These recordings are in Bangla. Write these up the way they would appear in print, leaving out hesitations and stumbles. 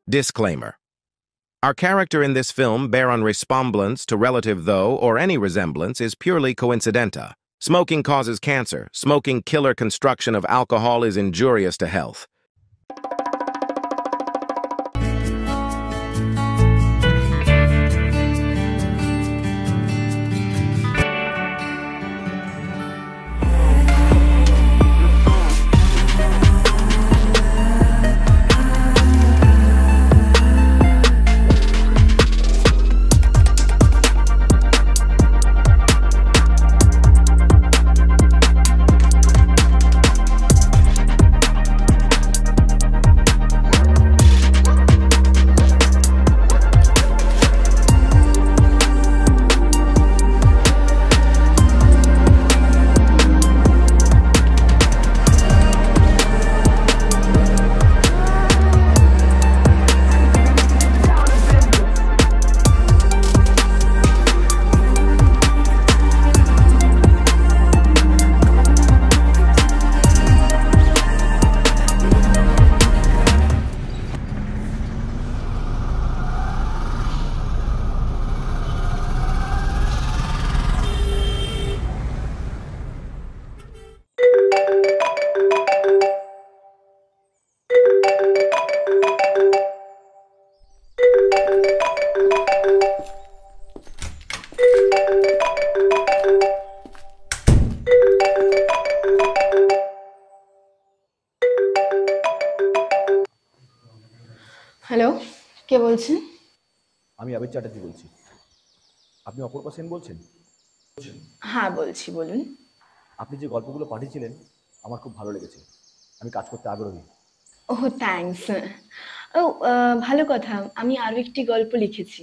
Disclaimer. Our character in this film bear on ressemblance to relative though, or any resemblance, is purely coincidental. Smoking causes cancer. Smoking killer construction of alcohol is injurious to health. Hello, কে বলছেন? আমি আবির চ্যাটার্জি বলছি। আপনি অপূর্বা সেন বলছেন? হ্যাঁ বলছি, বলুন। আপনি যে গল্পগুলো পাঠিয়েছিলেন আমার খুব ভালো লেগেছে। আমি কাজ করতে আগ্রহী। ওহ, থ্যাঙ্কস। ও, ভালো কথা। আমি আরও একটি গল্প লিখেছি।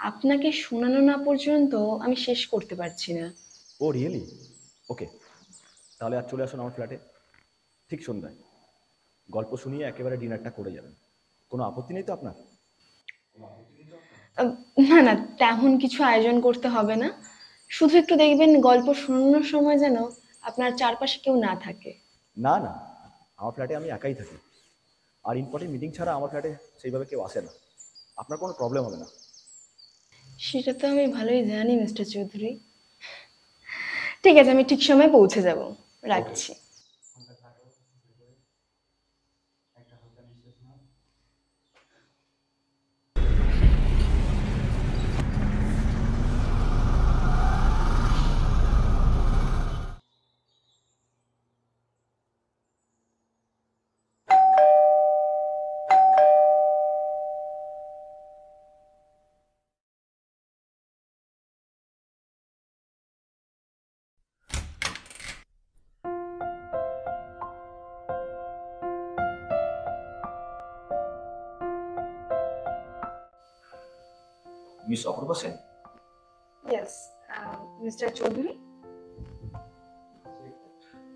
আপনাকে শোনানো না পর্যন্ত আমি শেষ করতে পারছি না। ও রিয়েলি? ওকে, তাহলে আর চলে আসুন আমার ফ্ল্যাটে ঠিক সন্ধ্যায়। গল্প শুনিয়ে একেবারে ডিনারটা করে যাবেন। কোনো আপত্তি নেই তো আপনার? না না, তেমন কিছু আয়োজন করতে হবে না। শুধু একটু দেখবেন গল্প শোনানোর সময় যেন আপনার চারপাশে কেউ না থাকে। না না, আমার ফ্ল্যাটে আমি একাই থাকি। আর ইম্পর্টেন্ট মিটিং ছাড়া আমার ফ্ল্যাটে সেইভাবে কেউ আসে না। আপনার কোনো প্রবলেম হবে না। সেটা তো আমি ভালোই জানি মিস্টার চৌধুরী। ঠিক আছে, আমি ঠিক সময় পৌঁছে যাব। রাখছি। Miss Apurva Sen? Yes, mister Chowdhury.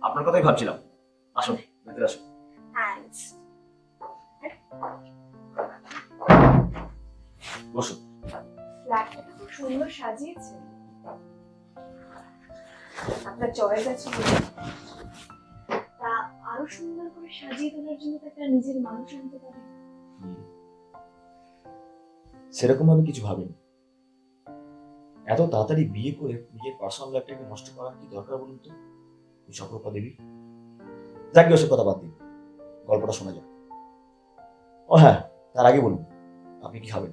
আপনার কথাই ভাবছিলাম। আসুন, ভেতরে আসুন। থ্যাঙ্কস। বসুন। ফ্ল্যাটটা খুব সুন্দর সাজিয়েছেন। আপনার চয়েস আছে বলে। তা আরো সুন্দর করে সাজিয়ে তোলার জন্য তো একটা নিজের মানুষ আনতে পারে। সেরকম ভাবে কিছু ভাবিনি। এত তাড়াতাড়ি বিয়ে করে নিজের পার্সোনাল লাইফটাকে নষ্ট করার কি দরকার বলুন তো মিস অপূর্বা দেবী? যাক ওসব কথা বাদ দিন, গল্পটা শোনা যাক। ও হ্যাঁ, তার আগে বলুন আপনি কি খাবেন,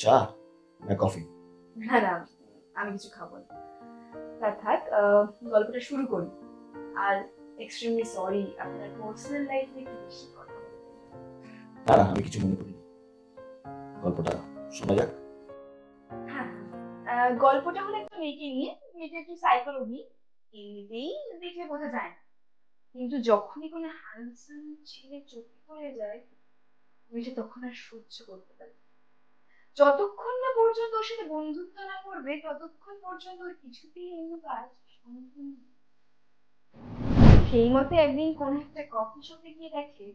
চা না কফি? না না, আমি কিছু খাবো না। তা থাক, গল্পটা শুরু করি। আর এক্সট্রিমলি সরি, আপনার পার্সোনাল লাইফ নিয়ে একটু বেশি কথা বলতে। না না, আমি কিছু মনে করি। গল্পটা শোনা যাক। হ্যাঁ, গল্পটা হলো একটা মেয়েকে নিয়ে। মেয়েটা একটু সাইকোলজি, এমনিতেই দেখে বোঝা যায় না, কিন্তু যখনই কোনো হ্যান্ডসাম ছেলে চোখে পড়ে যায় মেয়েটা তখন আর সহ্য করতে পারে না। যতক্ষণ না পর্যন্ত ওর সাথে বন্ধুত্ব না করবে ততক্ষণ পর্যন্ত ওর কিছুতেই অন্য কাজ সম্পূর্ণ। সেই মতে একদিন কোন একটা কফি শপে গিয়ে দেখে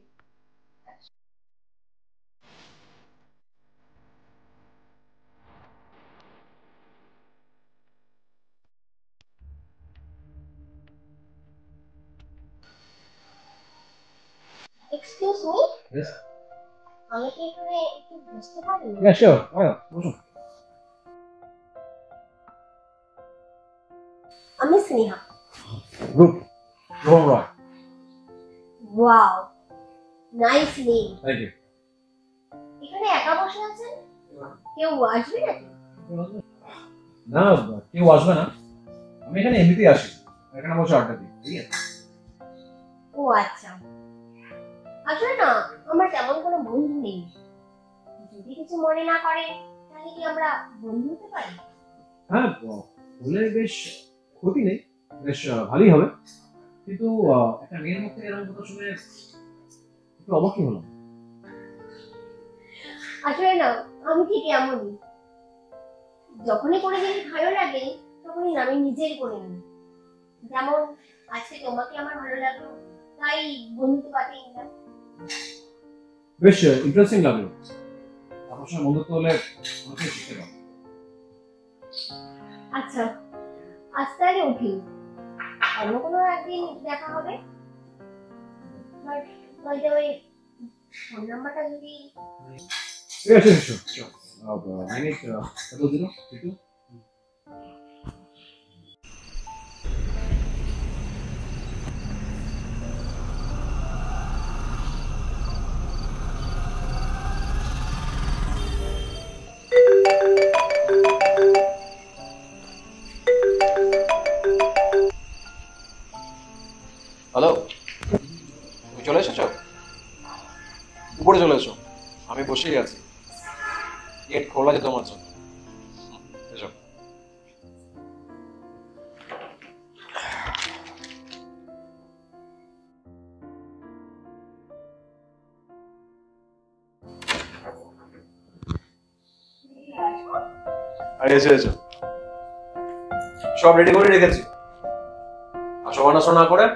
Excuse me? Yes. আমি কি এখানে একটু বুঝতে পারি? Yeah, sure. বসুন। আমি স্নেহা। গ্রুপ Rohan Roy. Wow, nice name. Thank you. এখানে একা বসে আছেন, কেউ আসবে নাকি? না, কেউ আসবে না, আমি এখানে এমনিতেই আসি, এখানে বসে আড্ডা দিই। ঠিক আছে। ও আচ্ছা, আসলে না আমার তেমন কোনো বন্ধু নেই, যদি কিছু মনে না করেন তাহলে কি আমরা বন্ধু হতে পারি? হ্যাঁ, বলে বেশ ক্ষতি নেই, বেশ ভালোই হবে, কিন্তু একটা মেয়ের মুখ থেকে এরকম কথা শুনে একটু অবাকই হলাম। আসলে না আমি ঠিক এমনই, যখনই কোনো জিনিস ভালো লাগে তখনই আমি নিজেই করে নিই। যেমন আজকে তোমাকে আমার ভালো লাগলো, তাই বন্ধুত্ব কাটিয়ে নিলাম। বেশ ইন্টারেস্টিং লাগলো, আপনার সঙ্গে বন্ধুত্ব হলে অনেক কিছু শিখতে পারবো। আচ্ছা, আজ তাহলে উঠি, অন্য কোনো একদিন দেখা হবে। ওই ফোন নাম্বারটা যদি ঠিক আছে, শিওর। I need কত দিল একটু। হ্যালো, তুমি চলে এসেছো? উপরে চলে এসো, আমি বসেই আছি, গেট খোলা আছে তোমার জন্য। এসো। আরে এসো এসো, সব রেডি করে রেখেছি, আসো বানাসো না করে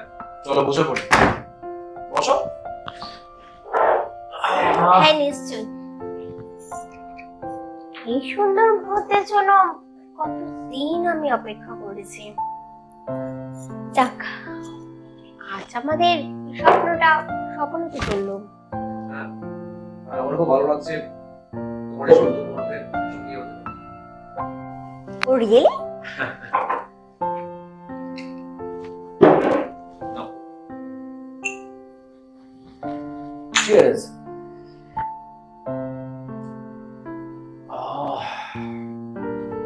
চলো বসে পড়ি। বসো। হ্যাঁ নিশ্চয়। এই সুন্দর মুহূর্তের জন্য কতদিন আমি অপেক্ষা করেছি। যাক, আজ আমাদের স্বপ্নটা সফল হতে চললো। আর আমার খুব ভালো লাগছে তোমার এই সুন্দর মুহূর্তে সঙ্গী হতে। ও রিয়েলি? Cheers.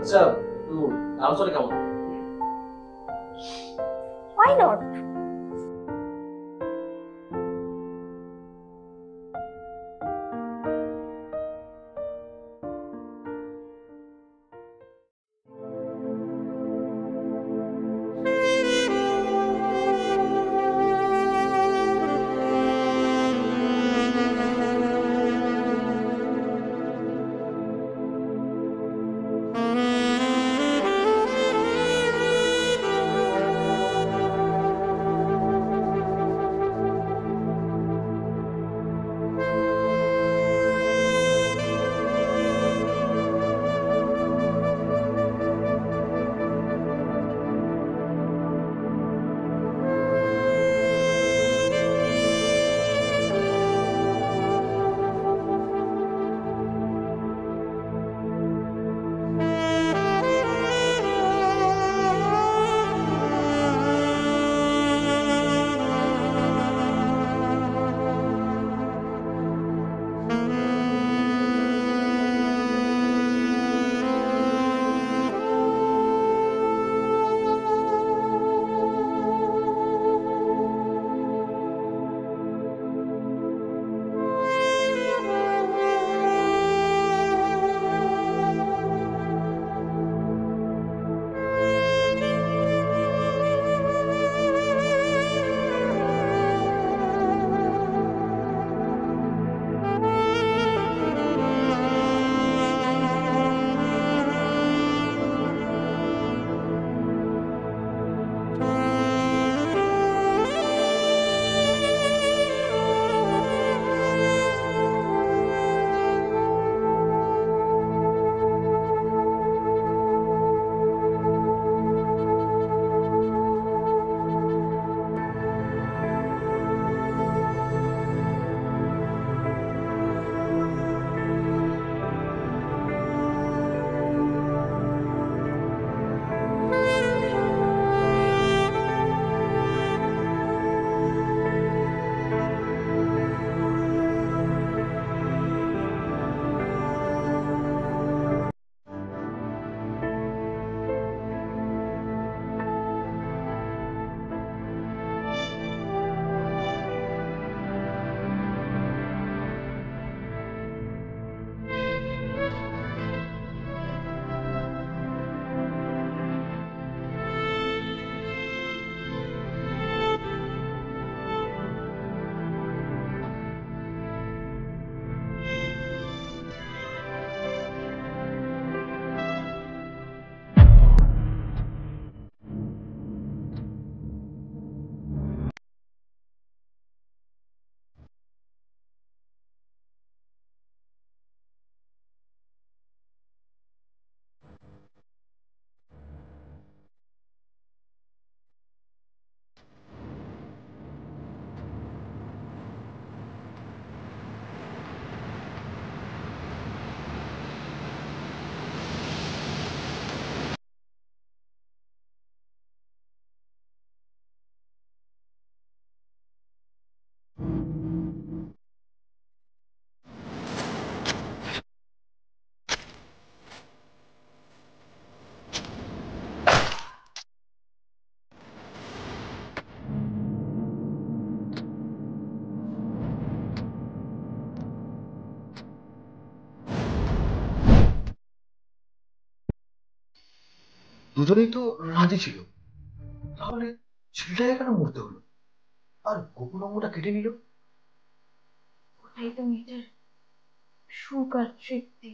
আচ্ছা, একটু দাম চলে কেমন? Why not? দুজনেই তো রাজি ছিল, তাহলে ছেলেটাকে কেন মরতে হলো আর গোপন অঙ্গটা কেটে নিল? ওটাই তো মেয়েটার সুখ আর তৃপ্তি,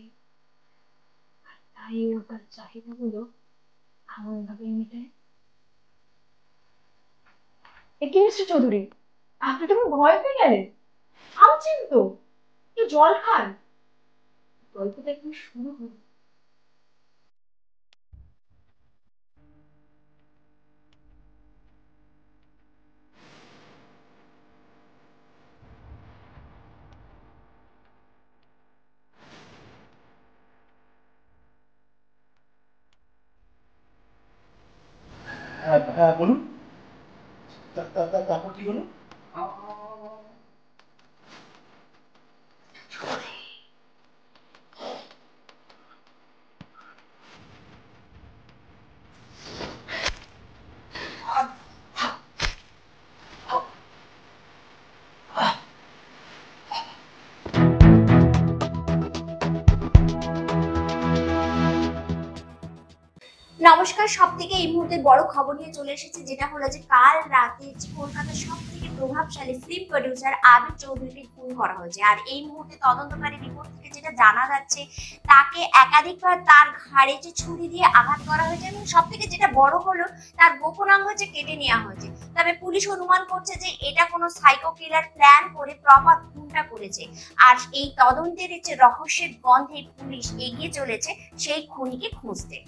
আর তাই ও তার চাহিদাগুলো এমন ভাবে মেটায়। এ কি মিস্টার চৌধুরী, আপনি তো ভয় পেয়ে গেলেন? থামছেন তো, একটু জল খান। গল্পটা এখন শুরু হলো। হ্যাঁ হ্যাঁ বলুন, তারপর কি হলো? নমস্কার, সব থেকে এই মুহূর্তে বড় খবর নিয়ে চলে এসেছে, যেটা হলো যে কাল রাতে কলকাতার সব থেকে প্রভাবশালী ফিল্ম প্রডিউসার আবির চৌধুরীকে খুন করা হয়েছে। আর এই মুহূর্তে তদন্তকারী রিপোর্ট থেকে যেটা জানা যাচ্ছে, তাকে একাধিকবার তার ঘাড়ে ছুরি দিয়ে আঘাত করা হয়েছে এবং সব থেকে যেটা বড় হলো, তার গোপনাঙ্গ কেটে নেওয়া হয়েছে। তবে পুলিশ অনুমান করছে যে এটা কোনো সাইকো কিলার প্ল্যান করে প্রপার খুনটা করেছে। আর এই তদন্তের রহস্যের গন্ধে পুলিশ এগিয়ে চলেছে সেই খুনিকে খুঁজতে।